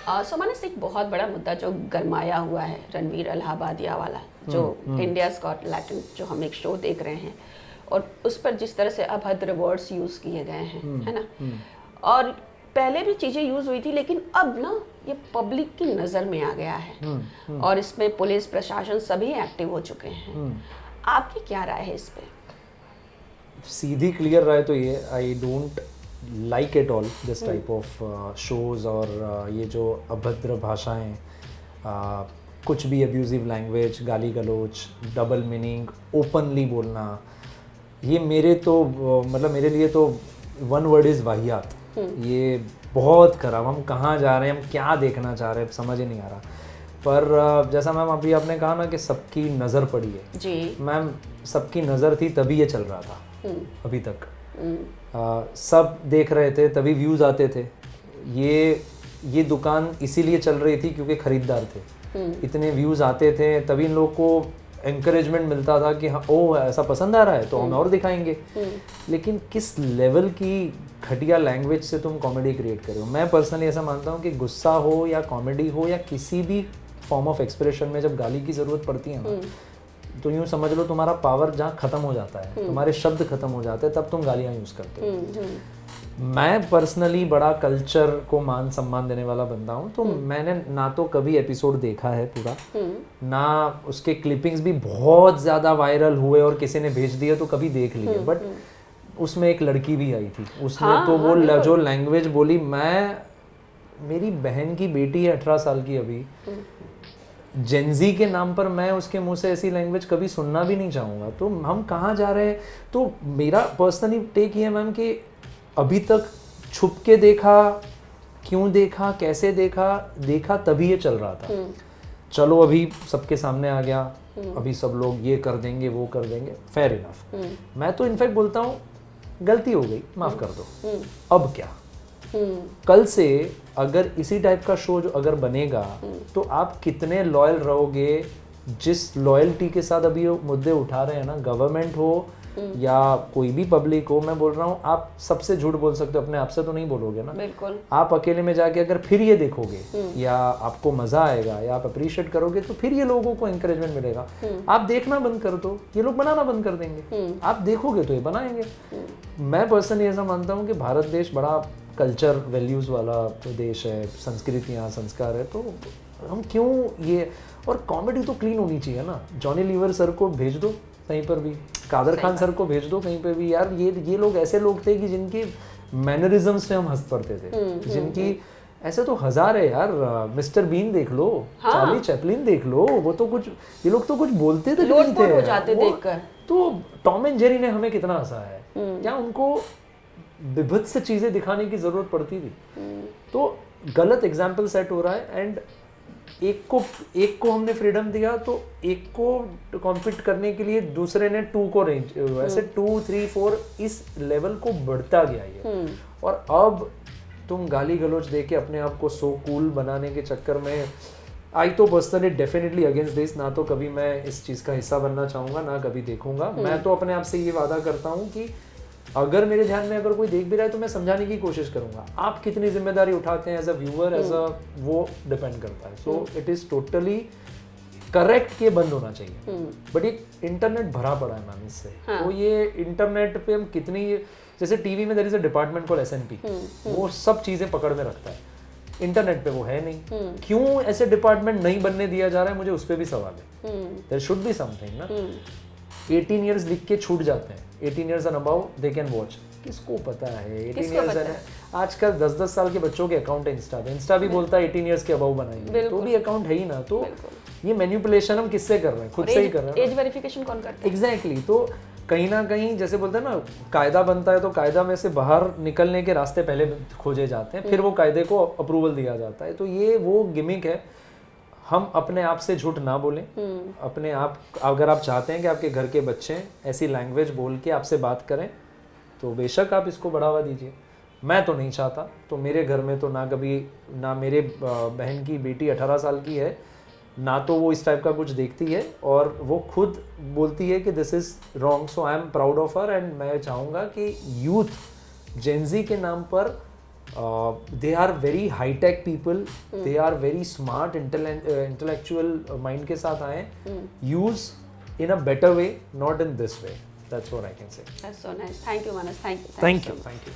सो मानस, एक बहुत बड़ा मुद्दा जो गरमाया हुआ है, रणवीर इलाहाबादिया वाला, जो इंडियाज़ गॉट टैलेंट, जो हम एक शो देख रहे हैं, और उस पर जिस तरह से अभद्र वर्ड्स यूज़ किए गए हैं, है ना। और पहले भी चीज़ें यूज़ हुई थी, लेकिन अब ना ये पब्लिक की नज़र में आ गया है, और इसमें पुलिस प्रशासन सभी एक्टिव हो चुके हैं। आपकी क्या राय है इस पे? सीधी क्लियर राय तो ये, I don't like it all this type of shows, और ये जो अभद्र भाषाएं, कुछ भी अब्यूजिव लैंग्वेज, गाली गलौज, डबल मीनिंग, ओपनली बोलना, ये मेरे तो मतलब मेरे लिए तो वन वर्ड इज़ वाहियात। ये बहुत खराब, हम कहाँ जा रहे हैं, हम क्या देखना चाह रहे हैं, समझ ही नहीं आ रहा। पर जैसा मैम अभी आपने कहा ना कि सबकी नज़र पड़ी है जी मैम, सबकी नज़र थी तभी ये चल रहा था अभी तक। सब देख रहे थे तभी व्यूज़ आते थे। ये दुकान इसीलिए चल रही थी क्योंकि ख़रीदार थे, इतने व्यूज़ आते थे, तभी इन लोग को एंकरेजमेंट मिलता था कि हाँ ओ ऐसा पसंद आ रहा है तो हम और दिखाएंगे। लेकिन किस लेवल की घटिया लैंग्वेज से तुम कॉमेडी क्रिएट कर रहे हो। मैं पर्सनली ऐसा मानता हूँ कि गुस्सा हो या कॉमेडी हो या किसी भी फॉर्म ऑफ एक्सप्रेशन में जब गाली की ज़रूरत पड़ती है ना, तो यूँ समझ लो तुम्हारा पावर जहाँ ख़त्म हो जाता है, तुम्हारे शब्द ख़त्म हो जाते हैं, तब तुम गालियाँ यूज़ करते हो। मैं पर्सनली बड़ा कल्चर को मान सम्मान देने वाला बंदा हूँ, तो मैंने ना तो कभी एपिसोड देखा है पूरा, ना उसके क्लिपिंग्स भी बहुत ज़्यादा वायरल हुए और किसी ने भेज दिया तो कभी देख लिए। बट उसमें एक लड़की भी आई थी, उसने तो वो जो लैंग्वेज बोली, मेरी बहन की बेटी है 18 साल की अभी, जेनजी के नाम पर मैं उसके मुंह से ऐसी लैंग्वेज कभी सुनना भी नहीं चाहूँगा। तो हम कहाँ जा रहे हैं? तो मेरा पर्सनली टेक ये है मैम कि अभी तक छुप के देखा, क्यों देखा, कैसे देखा तभी ये चल रहा था। चलो अभी सबके सामने आ गया, अभी सब लोग ये कर देंगे वो कर देंगे, फेयर इनफ। मैं तो इनफैक्ट बोलता हूँ गलती हो गई, माफ़ कर दो, अब क्या। कल से अगर इसी टाइप का शो जो अगर बनेगा तो आप कितने लॉयल रहोगे जिस लॉयल्टी के साथ अभी ये मुद्दे उठा रहे हैं ना, गवर्नमेंट हो या कोई भी पब्लिक हो। मैं बोल रहा हूँ आप सबसे झूठ बोल सकते हो, अपने आप से तो नहीं बोलोगे ना। बिल्कुल। आप अकेले में जाके अगर फिर ये देखोगे या आपको मजा आएगा या आप अप्रिशिएट करोगे तो फिर ये लोगों को एंकरेजमेंट मिलेगा। आप देखना बंद कर दो, ये लोग बनाना बंद कर देंगे। आप देखोगे तो ये बनाएंगे। मैं पर्सनली ऐसा मानता हूँ कि भारत देश बड़ा कल्चर वैल्यूज़ वाला देश है, संस्कृतियाँ संस्कार है, तो हम क्यों ये। और कॉमेडी तो क्लीन होनी चाहिए ना। जॉनी लीवर सर को भेज दो कहीं पर भी, कादर खान सर को भेज दो कहीं पे भी। यार ये लोग ऐसे लोग थे कि जिनकी मैनरिज्म से हम हंस पड़ते थे, जिनकी ऐसे तो हजार है यार। मिस्टर बीन देख लो, चार्ली चैपलिन देख लो, वो तो कुछ, ये लोग तो कुछ बोलते थे लोट पोट हो जाते देखकर। तो टॉम एंड जेरी ने हमें कितना हंसाया है। क्या उनको विभत्स चीजें दिखाने की जरूरत पड़ती थी? तो गलत एग्जाम्पल सेट हो रहा है। एंड एक को हमने फ्रीडम दिया तो एक को कॉम्पीट करने के लिए दूसरे ने 2 को रेंज, ऐसे 2, 3, 4 इस लेवल को बढ़ता गया ये। और अब तुम गाली गलौज दे के अपने आप को सो कूल बनाने के चक्कर में, आई तो पर्सनली डेफिनेटली अगेंस्ट दिस। ना तो कभी मैं इस चीज़ का हिस्सा बनना चाहूँगा, ना कभी देखूंगा। मैं तो अपने आप से ये वादा करता हूँ कि अगर मेरे ध्यान में अगर कोई देख भी रहा है तो मैं समझाने की कोशिश करूंगा। आप कितनी जिम्मेदारी उठाते हैं as a viewer, as a, वो डिपेंड करता है। So it is totally correct के बंद होना चाहिए। बट ये इंटरनेट भरा पड़ा है मैम इससे। तो ये इंटरनेट पे हम कितनी, जैसे टीवी में there is a department called SNP, वो सब चीज़ें पकड़ में रखता है। इंटरनेट पे वो है नहीं। क्यों ऐसे डिपार्टमेंट नहीं बनने दिया जा रहा है, मुझे उस पर भी सवाल है। देयर शुड बी समथिंग ना। 18 ईयर्स लिख के छूट जाते हैं, 18 years and above they can watch. किसको पता है 18 ईयर्स एंड, आजकल 10-10 साल के बच्चों के अकाउंट है इंस्टा पे। इंस्टा भी बोलता है 18 ईयर्स के अबव बनाएंगे, तो भी अकाउंट है ही ना। तो ये मैनिपुलेशन हम किससे कर रहे हैं? खुद से ही कर रहे हैं। एज वेरिफिकेशन कौन करता है? एग्जैक्टली। तो कहीं ना कहीं जैसे बोलते हैं ना, कायदा बनता है तो कायदा में से बाहर निकलने के रास्ते पहले खोजे जाते हैं, फिर वो कायदे को अप्रूवल दिया जाता है। तो ये वो गिमिक है। हम अपने आप से झूठ ना बोलें। अपने आप, अगर आप चाहते हैं कि आपके घर के बच्चे ऐसी लैंग्वेज बोल के आपसे बात करें तो बेशक आप इसको बढ़ावा दीजिए। मैं तो नहीं चाहता। तो मेरे घर में तो ना कभी, ना मेरे बहन की बेटी 18 साल की है, ना तो वो इस टाइप का कुछ देखती है, और वो खुद बोलती है कि this is wrong. So I am proud of her. And मैं चाहूँगा कि यूथ जेनजी के नाम पर they are very high tech people, they are very smart, intellectual mind के साथ आए, use in a better way, not in this way. That's what I can say. That's so nice. Thank you, Manas. Thank you. Thank you.